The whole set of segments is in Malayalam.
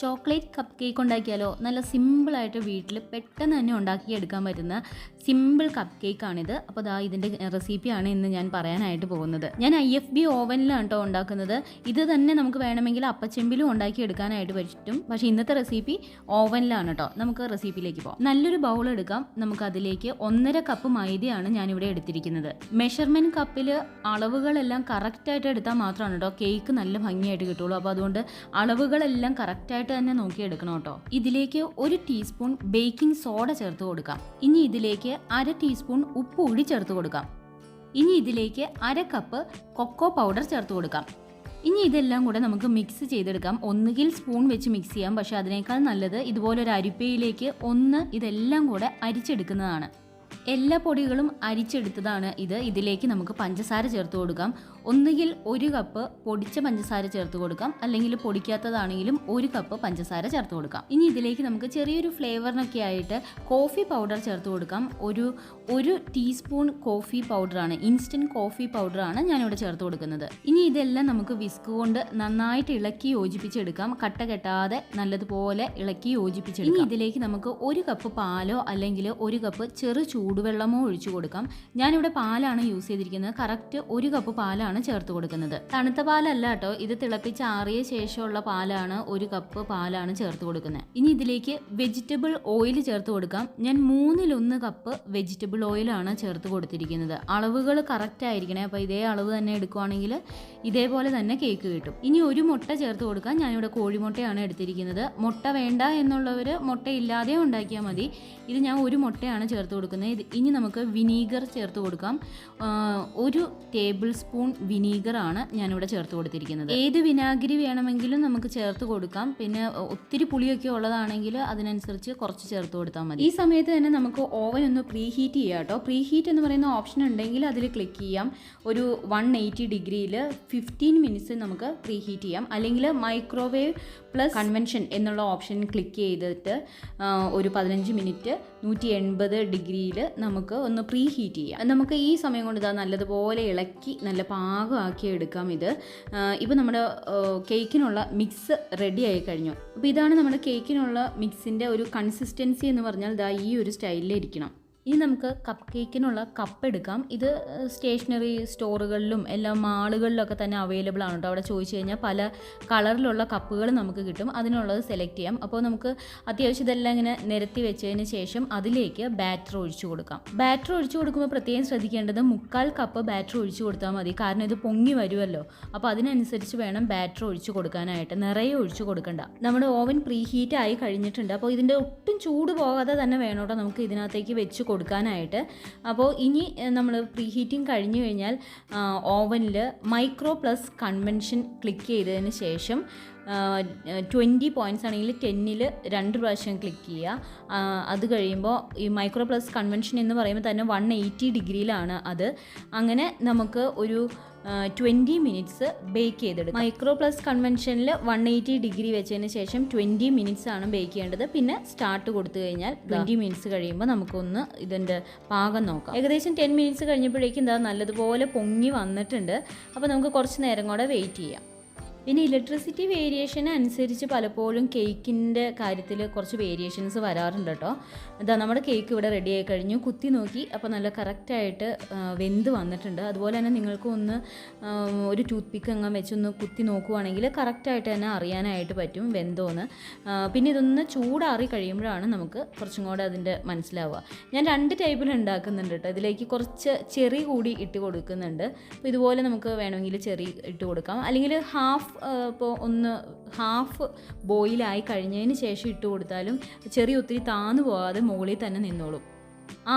ചോക്ലേറ്റ് കപ്പ് കേക്ക് ഉണ്ടാക്കിയാലോ? നല്ല സിമ്പിളായിട്ട് വീട്ടിൽ പെട്ടെന്ന് തന്നെ ഉണ്ടാക്കിയെടുക്കാൻ പറ്റുന്ന സിമ്പിൾ കപ്പ് കേക്കാണിത്. അപ്പോൾ ദാ ഇതിൻ്റെ റെസിപ്പിയാണ് ഇന്ന് ഞാൻ പറയാനായിട്ട് പോകുന്നത്. ഞാൻ IFB ഓവനിലാണ് കേട്ടോ ഉണ്ടാക്കുന്നത്. ഇത് തന്നെ നമുക്ക് വേണമെങ്കിൽ അപ്പച്ചെമ്പിലും ഉണ്ടാക്കിയെടുക്കാനായിട്ട് പറ്റും. പക്ഷേ ഇന്നത്തെ റെസിപ്പി ഓവനിലാണ് കേട്ടോ. നമുക്ക് റെസിപ്പിയിലേക്ക് പോകാം. നല്ലൊരു ബൗൾ എടുക്കാം. നമുക്ക് അതിലേക്ക് 1.5 കപ്പ് മൈദയാണ് ഞാനിവിടെ എടുത്തിരിക്കുന്നത്. മെഷർമെൻറ്റ് കപ്പിൽ അളവുകളെല്ലാം കറക്റ്റായിട്ട് എടുത്താൽ മാത്രമാണ് കേട്ടോ കേക്ക് നല്ല ഭംഗിയായിട്ട് കിട്ടുള്ളൂ. അപ്പോൾ അതുകൊണ്ട് അളവുകളെല്ലാം കറക്റ്റായിട്ട് തന്നെ നോക്കിയെടുക്കണം കേട്ടോ. ഇതിലേക്ക് 1 ടീസ്പൂൺ ബേക്കിംഗ് സോഡ ചേർത്ത് കൊടുക്കാം. ഇനി ഇതിലേക്ക് 1/2 ടീസ്പൂൺ ഉപ്പ് കൂടി ചേർത്ത് കൊടുക്കാം. ഇനി ഇതിലേക്ക് 1/2 കപ്പ് കൊക്കോ പൗഡർ ചേർത്ത് കൊടുക്കാം. ഇനി ഇതെല്ലാം കൂടെ നമുക്ക് മിക്സ് ചെയ്തെടുക്കാം. ഒന്നുകിൽ സ്പൂൺ വെച്ച് മിക്സ് ചെയ്യാം, പക്ഷേ അതിനേക്കാൾ നല്ലത് ഇതുപോലൊരു അരിപ്പയിലേക്ക് ഇതെല്ലാം കൂടെ അരിച്ചെടുക്കുന്നതാണ്. എല്ലാ പൊടികളും അരിച്ചെടുത്തതാണ് ഇത്. ഇതിലേക്ക് നമുക്ക് പഞ്ചസാര ചേർത്ത് കൊടുക്കാം. ഒന്നുകിൽ 1 കപ്പ് പൊടിച്ച പഞ്ചസാര ചേർത്ത് കൊടുക്കാം, അല്ലെങ്കിൽ പൊടിക്കാത്തതാണെങ്കിലും 1 കപ്പ് പഞ്ചസാര ചേർത്ത് കൊടുക്കാം. ഇനി ഇതിലേക്ക് നമുക്ക് ചെറിയൊരു ഫ്ലേവറിനൊക്കെ ആയിട്ട് കോഫി പൗഡർ ചേർത്ത് കൊടുക്കാം. ഒരു ടീസ്പൂൺ കോഫി പൗഡറാണ്, ഇൻസ്റ്റൻറ്റ് കോഫി പൗഡറാണ് ഞാനിവിടെ ചേർത്ത് കൊടുക്കുന്നത്. ഇനി ഇതെല്ലാം നമുക്ക് വിസ്ക് കൊണ്ട് നന്നായിട്ട് ഇളക്കി യോജിപ്പിച്ചെടുക്കാം. കട്ട കെട്ടാതെ നല്ലതുപോലെ ഇളക്കി യോജിപ്പിച്ചെടുക്കാം. ഇനി ഇതിലേക്ക് നമുക്ക് 1 കപ്പ് പാലോ അല്ലെങ്കിൽ 1 കപ്പ് ചെറു ചൂടുവെള്ളമോ ഒഴിച്ചു കൊടുക്കാം. ഞാനിവിടെ പാലാണ് യൂസ് ചെയ്തിരിക്കുന്നത്. കറക്റ്റ് 1 കപ്പ് പാലാണ് ചേർത്ത് കൊടുക്കുന്നത്. തണുത്ത പാലല്ല കേട്ടോ, ഇത് തിളപ്പിച്ച് ആറിയ ശേഷമുള്ള പാലാണ്. 1 കപ്പ് പാലാണ് ചേർത്ത് കൊടുക്കുന്നത്. ഇനി ഇതിലേക്ക് വെജിറ്റബിൾ ഓയിൽ ചേർത്ത് കൊടുക്കാം. ഞാൻ 1/3 കപ്പ് വെജിറ്റബിൾ ഓയിലാണ് ചേർത്ത് കൊടുത്തിരിക്കുന്നത്. അളവുകൾ കറക്റ്റ് ആയിരിക്കണേ. അപ്പോൾ ഇതേ അളവ് തന്നെ എടുക്കുവാണെങ്കിൽ ഇതേപോലെ തന്നെ കേക്ക് കിട്ടും. ഇനി 1 മുട്ട ചേർത്ത് കൊടുക്കാം. ഞാനിവിടെ കോഴിമുട്ടയാണ് എടുത്തിരിക്കുന്നത്. മുട്ട വേണ്ട എന്നുള്ളവർ മുട്ടയില്ലാതെ ഉണ്ടാക്കിയാൽ മതി. ഇത് ഞാൻ 1 മുട്ടയാണ് ചേർത്ത് കൊടുക്കുന്നത്. ഇനി നമുക്ക് വിനീഗർ ചേർത്ത് കൊടുക്കാം. 1 ടേബിൾ സ്പൂൺ വിനീഗറാണ് ഞാനിവിടെ ചേർത്ത് കൊടുത്തിരിക്കുന്നത്. ഏത് വിനാഗിരി വേണമെങ്കിലും നമുക്ക് ചേർത്ത് കൊടുക്കാം. പിന്നെ ഒത്തിരി പുളിയൊക്കെ ഉള്ളതാണെങ്കിൽ അതിനനുസരിച്ച് കുറച്ച് ചേർത്ത് കൊടുത്താൽ മതി. ഈ സമയത്ത് തന്നെ നമുക്ക് ഓവൻ ഒന്ന് പ്രീ ഹീറ്റ് ചെയ്യാം കേട്ടോ. പ്രീ ഹീറ്റ് എന്ന് പറയുന്ന ഓപ്ഷൻ ഉണ്ടെങ്കിൽ അതിൽ ക്ലിക്ക് ചെയ്യാം. ഒരു 180 ഡിഗ്രിയിൽ 15 മിനിറ്റ്സ് നമുക്ക് പ്രീ ഹീറ്റ് ചെയ്യാം. അല്ലെങ്കിൽ മൈക്രോവേവ് പ്ലസ് കൺവെൻഷൻ എന്നുള്ള ഓപ്ഷൻ ക്ലിക്ക് ചെയ്തിട്ട് ഒരു 15 മിനിറ്റ് 180 ഡിഗ്രിയിൽ നമുക്ക് ഒന്ന് പ്രീ ഹീറ്റ് ചെയ്യാം. നമുക്ക് ഈ സമയം കൊണ്ട് ഇതാ നല്ലതുപോലെ ഇളക്കി നല്ല പാകമാക്കി എടുക്കാം. ഇപ്പോൾ നമ്മുടെ കേക്കിനുള്ള മിക്സ് റെഡി ആയി കഴിഞ്ഞു. അപ്പോൾ ഇതാണ് നമ്മുടെ കേക്കിനുള്ള മിക്സിൻ്റെ ഒരു കൺസിസ്റ്റൻസി എന്ന് പറഞ്ഞാൽ ഇതാ ഈ ഒരു സ്റ്റൈലിലിരിക്കണം. ഇനി നമുക്ക് കപ്പ് കേക്കിനുള്ള കപ്പ് എടുക്കാം. ഇത് സ്റ്റേഷനറി സ്റ്റോറുകളിലും എല്ലാ മാളുകളിലൊക്കെ തന്നെ അവൈലബിൾ ആണ് കേട്ടോ. അവിടെ ചോദിച്ചു കഴിഞ്ഞാൽ പല കളറിലുള്ള കപ്പുകൾ നമുക്ക് കിട്ടും. അതിനുള്ളത് സെലക്ട് ചെയ്യാം. അപ്പോൾ നമുക്ക് അത്യാവശ്യം ഇതെല്ലാം ഇങ്ങനെ നിരത്തി വെച്ചതിന് ശേഷം അതിലേക്ക് ബാറ്റർ ഒഴിച്ചു കൊടുക്കാം. ബാറ്റർ ഒഴിച്ചു കൊടുക്കുമ്പോൾ പ്രത്യേകം ശ്രദ്ധിക്കേണ്ടത് 1/4 കപ്പ് ബാറ്റർ ഒഴിച്ചു കൊടുത്താൽ മതി. കാരണം ഇത് പൊങ്ങി വരുമല്ലോ. അപ്പോൾ അതിനനുസരിച്ച് വേണം ബാറ്റർ ഒഴിച്ചു കൊടുക്കാനായിട്ട്. നിറയെ ഒഴിച്ചു കൊടുക്കണ്ട. നമ്മുടെ ഓവൻ പ്രീ ഹീറ്റ് ആയി കഴിഞ്ഞിട്ടുണ്ട്. അപ്പോൾ ഇതിൻ്റെ ഒട്ടും ചൂട് പോകാതെ തന്നെ വേണം കേട്ടോ നമുക്ക് ഇതിനകത്തേക്ക് വെച്ച് കൊടുക്കാനായിട്ട്. അപ്പോൾ ഇനി നമ്മൾ പ്രീ ഹീറ്റിംഗ് കഴിഞ്ഞു കഴിഞ്ഞാൽ ഓവനിൽ മൈക്രോ പ്ലസ് കൺവെൻഷൻ ക്ലിക്ക് ചെയ്തതിന് ശേഷം 20 പോയിൻറ്റ്സ് ആണെങ്കിൽ 10ൽ 2 പ്രാവശ്യം ക്ലിക്ക് ചെയ്യുക. അത് കഴിയുമ്പോൾ ഈ മൈക്രോ പ്ലസ് കൺവെൻഷൻ എന്ന് പറയുമ്പോൾ തന്നെ 180 ഡിഗ്രിയിലാണ് അത്. അങ്ങനെ നമുക്ക് ഒരു 20 മിനിറ്റ്സ് ബേക്ക് ചെയ്തെടുക്കും. മൈക്രോ പ്ലസ് കൺവെൻഷനിൽ 180 ഡിഗ്രി വെച്ചതിന് ശേഷം 20 മിനിറ്റ്സ് ആണ് ബേക്ക് ചെയ്യേണ്ടത്. പിന്നെ സ്റ്റാർട്ട് കൊടുത്തു കഴിഞ്ഞാൽ 20 മിനിറ്റ്സ് കഴിയുമ്പോൾ നമുക്കൊന്ന് ഇതിൻ്റെ പാകം നോക്കാം. ഏകദേശം 10 മിനിറ്റ്സ് കഴിഞ്ഞപ്പോഴേക്കും എന്താ നല്ലതുപോലെ പൊങ്ങി വന്നിട്ടുണ്ട്. അപ്പോൾ നമുക്ക് കുറച്ച് നേരം കൂടെ വെയിറ്റ് ചെയ്യാം. പിന്നെ ഇലക്ട്രിസിറ്റി വേരിയേഷൻ അനുസരിച്ച് പലപ്പോഴും കേക്കിൻ്റെ കാര്യത്തിൽ കുറച്ച് വേരിയേഷൻസ് വരാറുണ്ട് കേട്ടോ. ഇതാ നമ്മുടെ കേക്ക് ഇവിടെ റെഡി ആയി കഴിഞ്ഞു. കുത്തി നോക്കി, അപ്പോൾ നല്ല കറക്റ്റായിട്ട് വെന്ത് വന്നിട്ടുണ്ട്. അതുപോലെ തന്നെ നിങ്ങൾക്ക് ഒരു ടൂത്ത് പിക്ക് അങ്ങ് വെച്ചൊന്ന് കുത്തി നോക്കുവാണെങ്കിൽ കറക്റ്റായിട്ട് തന്നെ അറിയാനായിട്ട് പറ്റും വെന്തോന്ന്. പിന്നെ ഇതൊന്ന് ചൂടാറി കഴിയുമ്പോഴാണ് നമുക്ക് കുറച്ചും കൂടെ അതിൻ്റെ മനസ്സിലാവുക. ഞാൻ 2 ടൈപ്പിൽ ഉണ്ടാക്കുന്നുണ്ട് കേട്ടോ. ഇതിലേക്ക് കുറച്ച് ചെറി കൂടി ഇട്ട് കൊടുക്കുന്നുണ്ട്. അപ്പോൾ ഇതുപോലെ നമുക്ക് വേണമെങ്കിൽ ചെറി ഇട്ട് കൊടുക്കാം. അല്ലെങ്കിൽ ഇപ്പോൾ ഹാഫ് ബോയിലായി കഴിഞ്ഞതിന് ശേഷം ഇട്ട് കൊടുത്താലും ചെറിയ ഒത്തിരി താന്നു പോകാതെ മുകളിൽ തന്നെ നിന്നോളും.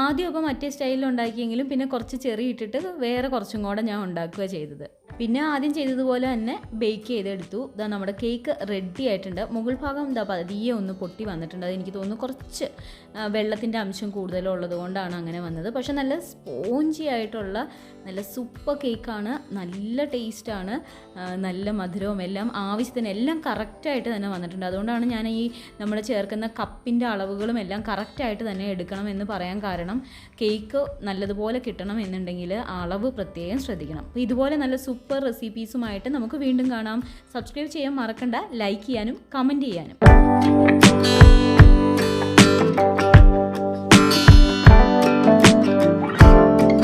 ആദ്യമൊക്കെ മറ്റേ സ്റ്റൈലിൽ ഉണ്ടാക്കിയെങ്കിലും പിന്നെ കുറച്ച് ചെറിയ ഇട്ടിട്ട് വേറെ കുറച്ചും കൂടെ ഞാൻ ഉണ്ടാക്കുക ചെയ്തത്. പിന്നെ ആദ്യം ചെയ്തതുപോലെ തന്നെ ബേക്ക് ചെയ്തെടുത്തു. ഇതാ നമ്മുടെ കേക്ക് റെഡി ആയിട്ടുണ്ട്. മുകൾ ഭാഗം ഇതാ പതിയെ ഒന്ന് പൊട്ടി വന്നിട്ടുണ്ട്. അതെനിക്ക് തോന്നുന്നു കുറച്ച് വെള്ളത്തിൻ്റെ അംശം കൂടുതലുള്ളത് കൊണ്ടാണ് അങ്ങനെ വന്നത്. പക്ഷെ നല്ല സ്പോഞ്ചി ആയിട്ടുള്ള നല്ല സൂപ്പർ കേക്കാണ്. നല്ല ടേസ്റ്റാണ്. നല്ല മധുരവും എല്ലാം ആവശ്യത്തിന് എല്ലാം കറക്റ്റായിട്ട് തന്നെ വന്നിട്ടുണ്ട്. അതുകൊണ്ടാണ് ഞാൻ ഈ നമ്മൾ ചേർക്കുന്ന കപ്പിൻ്റെ അളവുകളും എല്ലാം കറക്റ്റായിട്ട് തന്നെ എടുക്കണം എന്ന് പറയാൻ കാരണം കേക്ക് നല്ലതുപോലെ കിട്ടണം എന്നുണ്ടെങ്കിൽ അളവ് പ്രത്യേകം ശ്രദ്ധിക്കണം. അപ്പോൾ ഇതുപോലെ നല്ല സൂപ്പർ സൂപ്പർ റെസിപ്പീസുമായിട്ട് നമുക്ക് വീണ്ടും കാണാം. സബ്സ്ക്രൈബ് ചെയ്യാൻ മറക്കണ്ട, ലൈക്ക് ചെയ്യാനും കമൻറ്റ് ചെയ്യാനും.